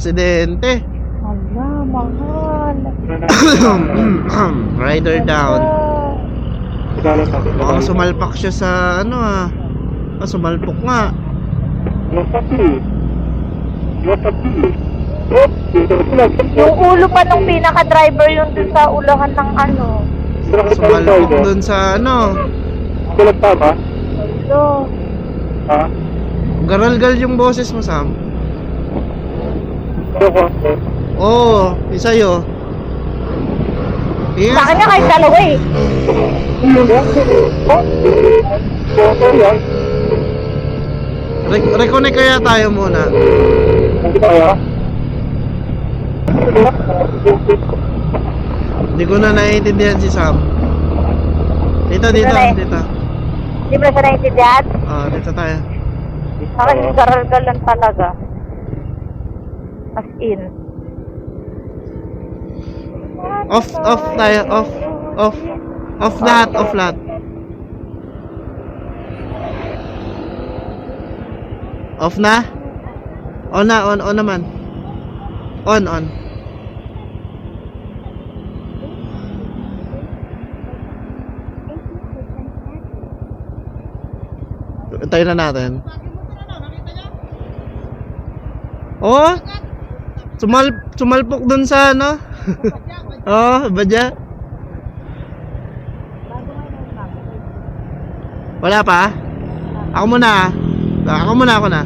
aksidente. Hala, mahal. Rider down. Baka sumalpak siya sa ano ah. Sumalpok nga. Yung ulo pa nung pinaka-driver yung dun sa ulahan ng ano. Sumalpok dun sa ano. Kulat pa ba? So, Ha? Garalgal yung boses mo, Sam. Ako. Oo, isa yun. sa akin nga kahit dalawa eh. Reconnect kaya tayo muna. Hindi kaya? Hindi ko na naiintindihan si Sam. Dito. Hindi mo na siya naiintindihan? Dito tayo. Sa akin yung garalgalan talaga. As in. Off tayo, off lahat. Off na? On naman. On. Tayo na natin. Oh, sumalpok dun sa ano? Oh, badya. Wala pa? Ako muna. Ako na.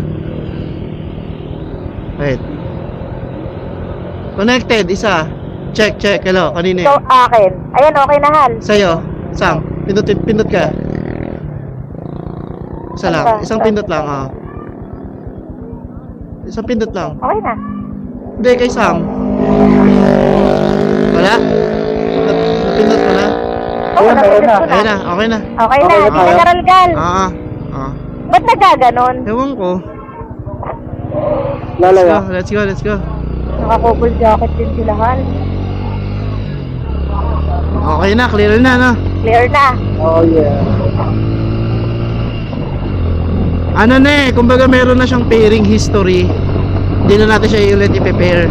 Wait. Connected, isa. Check. Hello, kanina So, yun. akin. Ayan, okay na hal. Sa'yo, Sam. Pindot ka. Isa lang. Isang pindot lang, Isang pindot lang. Okay na. Hindi, kay Sam. Wala? Napindot mo na? Oo, napindot ko Ayun na. na, okay na. Okay na, Okay na. hindi garalgal. Ah. Ba't nagaganon? Ewan ko. Lalaya. Let's go. Naka-couple jacket din sila hal. Okay na, clear na, no? Clear na. Oh yeah. Ano na kumbaga meron na siyang pairing history. Hindi na natin siya ulit i-prepare.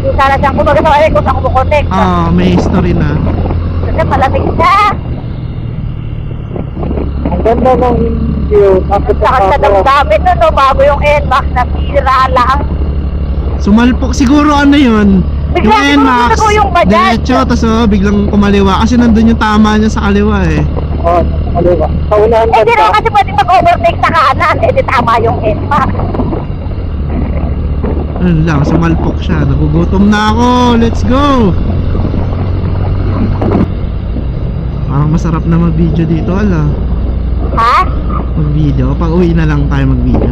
Yung sana siyang kumbaga sa akin kung saan kumukonek. May history na. Kasi malamig na. Ang ganda ng view. Bakit Saka sa damdamin nun, no, bago yung NMAX na sira lang. Sumalpok siguro ano yun? Bigla Yung siguro NMAX, gusto ko yung Bajaj. diretso, tapos biglang kumaliwa kasi nandun yung tama niya sa kaliwa eh. Oh, kaliwa. Sa unahan Eh, di ganda. naman kasi pwedeng mag-overtake sa kanan. Eh, di tama yung NMAX. Ano lang, sumalpok siya. Nagugutom na ako. Let's go! Parang masarap na mag-video dito, ala. Ha? Mag-video. Pag uwi na lang tayo mag-video.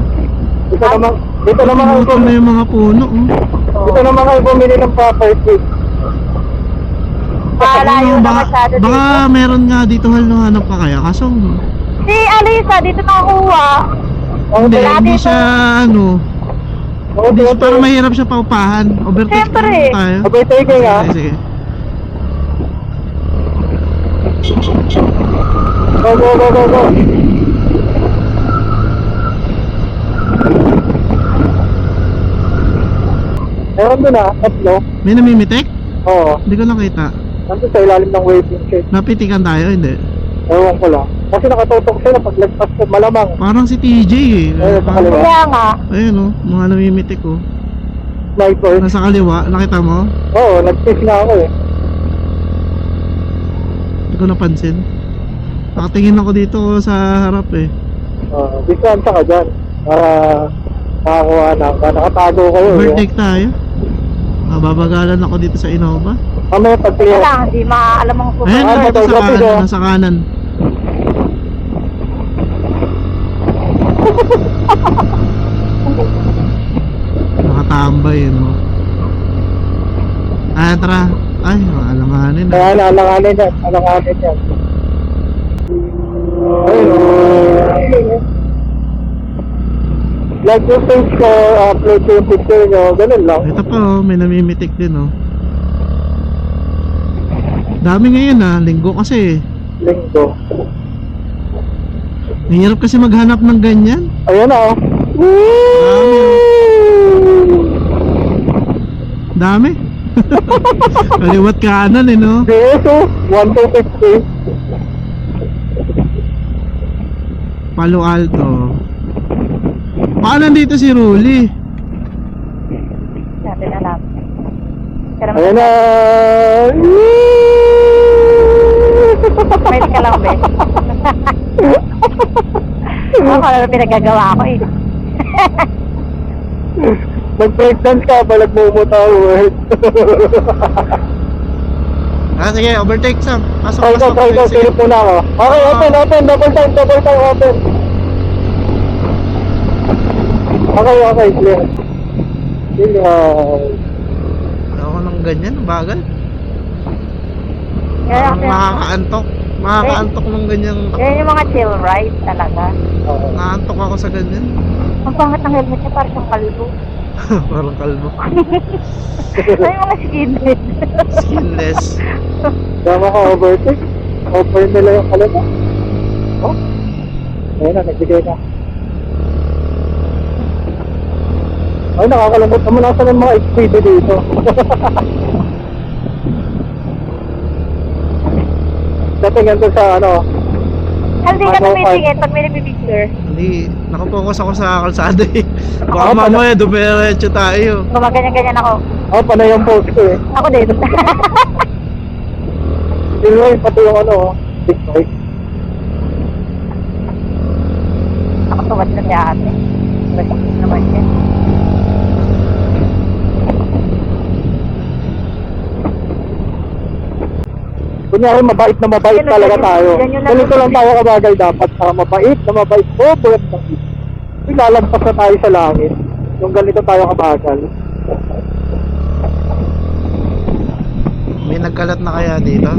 Dito naman kayo Nagugutom na yung mga puno. Dito naman kayo bumili ng property. Malayo na masyado dito. Baka meron nga dito, hanap ka kaya. Kaso, Si Alisa, dito nakakuha. hindi dito. siya, hindi, parang mahirap siya paupahan. Overtake Siyempre. na tayo. Overtaking ha. Sige. Go. Meron doon tatlo. May namimitik? Oo. Hindi ko nakita. Nandun sa ilalim ng waiting shed. Napitikan tayo, hindi. Ewan ko lang. Kasi nakatutok sila pag lagpas ko malamang. Parang si TJ eh. Ayun, sa kaliwa. Kaya nga. Ayun oh, mga namimitik oh. Sniper. Nasa kaliwa, nakita mo? Oo, nag-fish na ako eh. Hindi ko napansin. Nakatingin ako dito sa harap eh. Distansya ka dyan. Para makakuha na. Nakatago kayo eh. Overtake tayo. Babagalan ako dito sa Innova. Mamaya pag Kaya clear. lang, hindi maalam ang Ayun susunod. na, ito sa photography kanan, daw. nasa kanan. Nakatambay yun mo. Tara. Ay, alanganin na. Kaya alanganin yan. Alanganin yan. Ayun. Like yung page ko, upload ko yung picture nyo, ganun lang. Ito pa oh, may namimitik din oh. Dami ngayon ah, linggo kasi. Linggo. Mahirap kasi maghanap ng ganyan. Ayan na oh. Dami oh. Dami. Kaliwat kanan eh, no? DSO, 1250. Palo Alto. Baka nandito si Ruli. Sabi na lang. Pero Ayan na. may ka lang, be. Ako na pinagagawa ko eh. Mag-breakdance ka, balag mo umutawid. Sige, overtake Sam. Pasok, Try ko, pasok. try ko, Sige. silip muna ako. Okay, open, double time, open. Okay, clear. Clear. Ako nang ganyan, bagal. Yan, Parang makakaantok. Makakaantok ng ganyang. yan yung mga chill ride talaga. Nakaantok ako sa ganyan. Ang pangat ng helmet niya, parang siyang kalbo. Parang kalbo. Ay, mga skinhead. Skinless. Tama ka, overtake. Over nila yung kalata. Oh? Ayun na, nagbigay na. Ay, nakakalungkot naman nasa ng mga XPD dito. Dating yan sa ano, Hindi ka tumitingin pag may nabibigger. Hindi, nakapokus ako sa kalsada eh. Baka Ako, mamaya dumiretso tayo. Gumaganyan-ganyan ako. oh, panay yung post ko eh. Ako din. Silway, pati yung ano, big bike. Nakatuwad na si ate. Basta naman yan. Kunyari, mabait na mabait Yan, talaga yan, tayo. yan yung Ganito lang tayo kabagay dapat. Mabait na mabait. Sobrang mabait. Lalagpas na tayo sa langit. Yung ganito tayo kabagal. May nagkalat na kaya dito?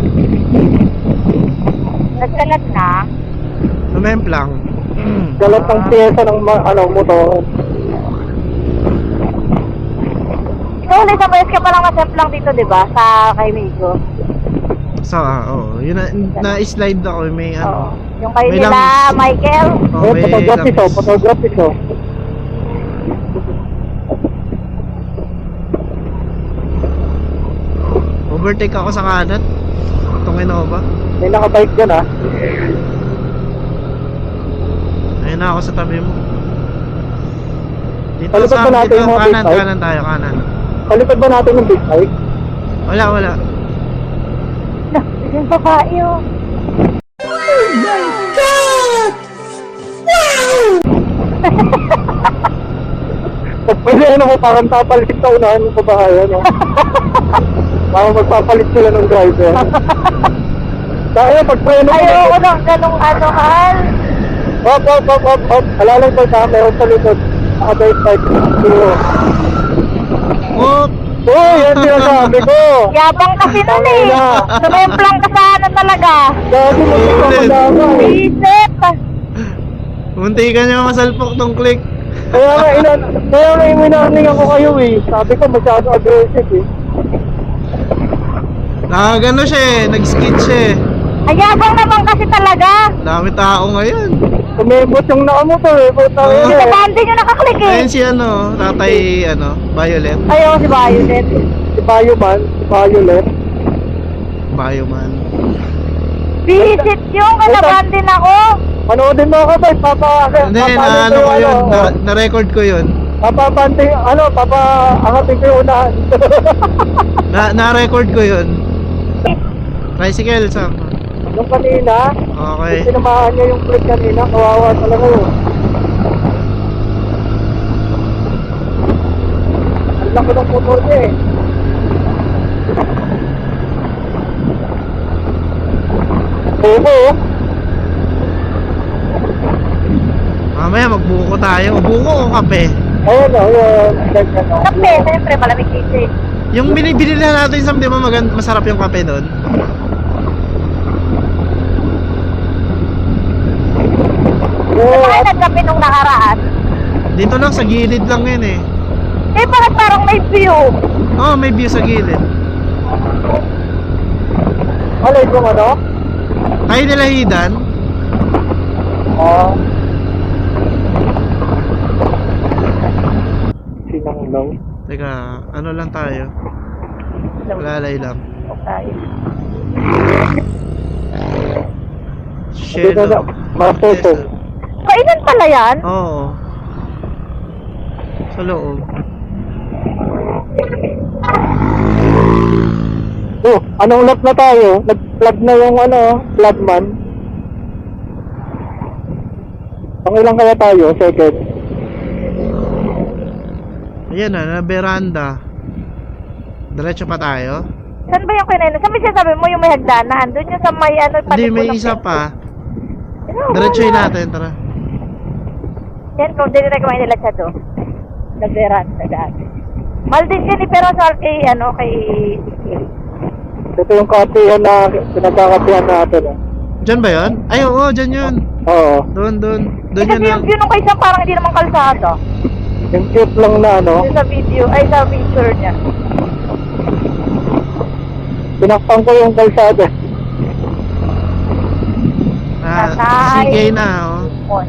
Nagkalat na. Lumemplang. Galat ng piyesa ng motor. Ikaw ulit sa ka palang masemplang dito, di ba? Sa kay Migo. So, oo. Yun na-slide ako. May Oo. ano. Yung kay May nila, langis. Michael. Oh, may Photography langis. photography show. Overtake ako sa kanan. Itong Innova. May nakabike dyan ah. Ayun na ako sa tabi mo. Dito Palipad sa ba natin dito, yung mga kanan, big bike? kanan tayo, kanan. Palipad ba natin yung big bike? Wala, wala. Yung babae oh. Pag pwede ano mo, parang papalit sa unahan ng babae, ano? Parang magpapalit sila ng driver. Dahil pag preno mo, Ayoko ng ganong ano, Hal. hop. Alalang ko sa meron sa likod. Nakabike bike. Oh! Uy, yan sinasabi ko. Yabang kasi nun eh. Sumemplang ka sa ano talaga. Dati mo ito kasama. Isip. Munti ka niya masalpok tong click. Kaya nga iminarning ako kayo eh. Sabi ko masyado aggressive eh. Nakagano siya eh, nag-skid siya eh. Ayabang naman kasi talaga. Dami tao ngayon. Kumibot yung nakamotor eh. Puta Oo. yun Sa eh. bandi nyo nakaklik eh. Ayun si ano, tatay ano, Violet. Ayaw si Violet. Si Bayoman, si Violet. Bioman. Visit yung kanabandin ako. Manoodin mo ako ba? Hindi, ano ko yun, na-record ko yun. Papapanting, angatin ko yung unahan. Na-record ko yun. Tricycle, Sam. Yung kanina, Okay. sinamahan niya yung click kanina, kawawa talaga yun. Ang laki ng motor niya eh. Oo. Mamaya magbuko tayo. Buko o kape? Ayun o, yun. Ganyan o. Kape, siyempre malamig dito eh. Yung binibili na natin, Sam, di ba masarap yung kape doon? Saan tayo nagkape nung nakaraan? Dito lang, sa gilid lang yun eh. Eh, parang may view. Oh, may view sa gilid. Alay kung ano? Tayo nila hidan. Oo. Sinang lang. Teka, ano lang tayo? Lalay lang. Okay. Dito na, Shelo. master ko. Kainan pala yan? Oo. Sa loob. Oh, anong lap na tayo? Nag-plug na yung flagman. Pangilang kaya tayo? Second. Ayan na veranda. Diretso pa tayo? Saan ba yung kainan? Saan ba sinasabi mo yung may hagdanan? Doon yung sa may Hindi, may isa pa. Diretsohin natin, tara. Yan, kung dinirrecommend nila siya doon. Nag-veranda dati. Mahal din siya ni pero sa kay, kay... Ito yung kapihan na pinagkakapihan natin. Diyan ba yun? Ay, oo, dyan yun. Oo. Doon. Doon Kasi yun yung view nung kaysa parang hindi naman kalsada. Yung cute lang na Yung sa video, ay sa picture niya. pinakpan ko yung kalsada. Ah, sige na, oh. On.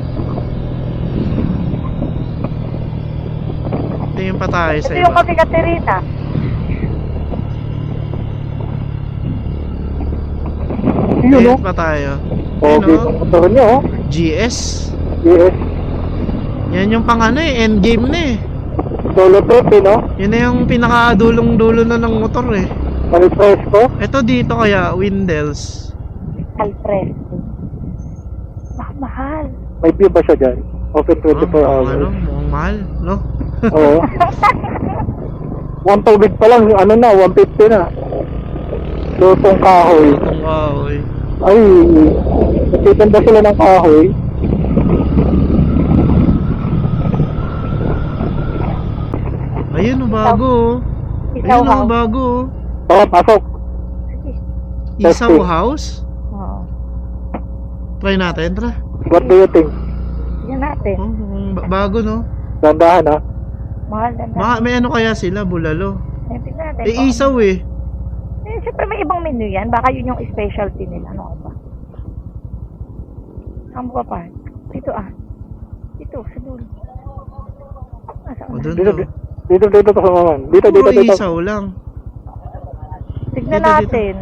Tingin pa tayo sa Ito yung iba. Cafe Caterina. Yun, Tingin no? pa tayo. Oh, Ayun, dito oh. motor niya, oh. GS. Yes. Yan yung pang endgame na eh. Solo trip, no? Yun na yung pinakadulong-dulo na ng motor eh. Manifresko. Ito dito kaya, Windels. Alfred. Mahal. May view ba siya dyan? Open 24 hours. Mukhang mahal, no? Oo. One tubig pa lang, 150 na. Lutong kahoy. Itong kahoy. Ay, nagtitinda sila ng kahoy. Ayun, bago. Isaw Ayun, house. bago. Tara, pasok. Isaw house. Oo. Try natin, tara. What do you think? Yan natin. Bago, no? Dandahan, ha? Mahal na. May ano kaya sila, bulalo. Tingnan natin. Eh, isaw eh. Siyempre may ibang menu yan. Baka yun yung specialty nila. Ano ka ba? Saan mo ka pa? Dito Dito, sa dulo. O, doon Dito, to. dito ka sa maman. Dito, Puro dito. isaw lang. Tignan Dito, dito. natin.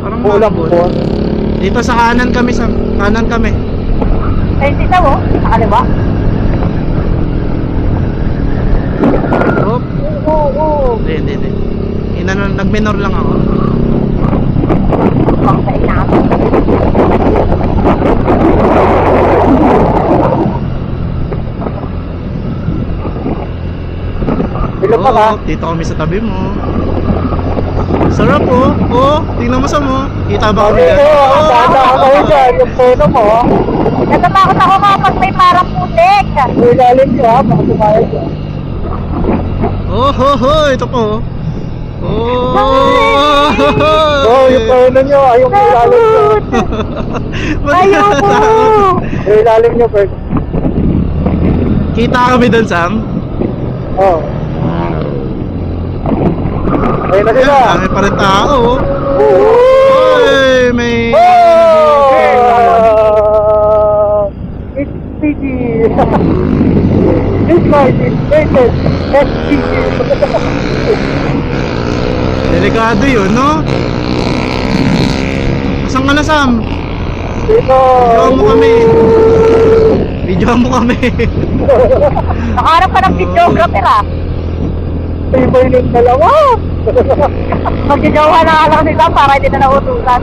Parang Kulang malambot. po. Dito sa kanan kami, Ay, dito mo. Sa kaliwa. Oh, Oo. hindi. Nag-minor lang ako. Pang sa inam. Dito pa ka. Dito kami sa tabi mo. Sarap oh. Oh, tingnan mo sa mo. Kita ba kami Dito, dyan? danda ka kayo dyan. Yung puno mo. Natatakot ako kapag may parang putik. May lalim niyo, ha? Baka sumaya dyan. Oh, ito po. Oh, Oh, yung puno niyo. Ayong may lalim niyo. Ayoko. May lalim niyo, Bert. Kita kami doon, Sam. Oh. Ayun na sila. Ayan, dami pa rin tao. Oo. Oy, may... Oh! It's PG. This night is rated SPG. Delikado yun, no? Saan ka na, Sam? Dito. Videoan mo kami. Videoan mo kami. Nakaharap ka ng videographer Iba yung dalawa. Magjajawa na lang sila para hindi na nautusan.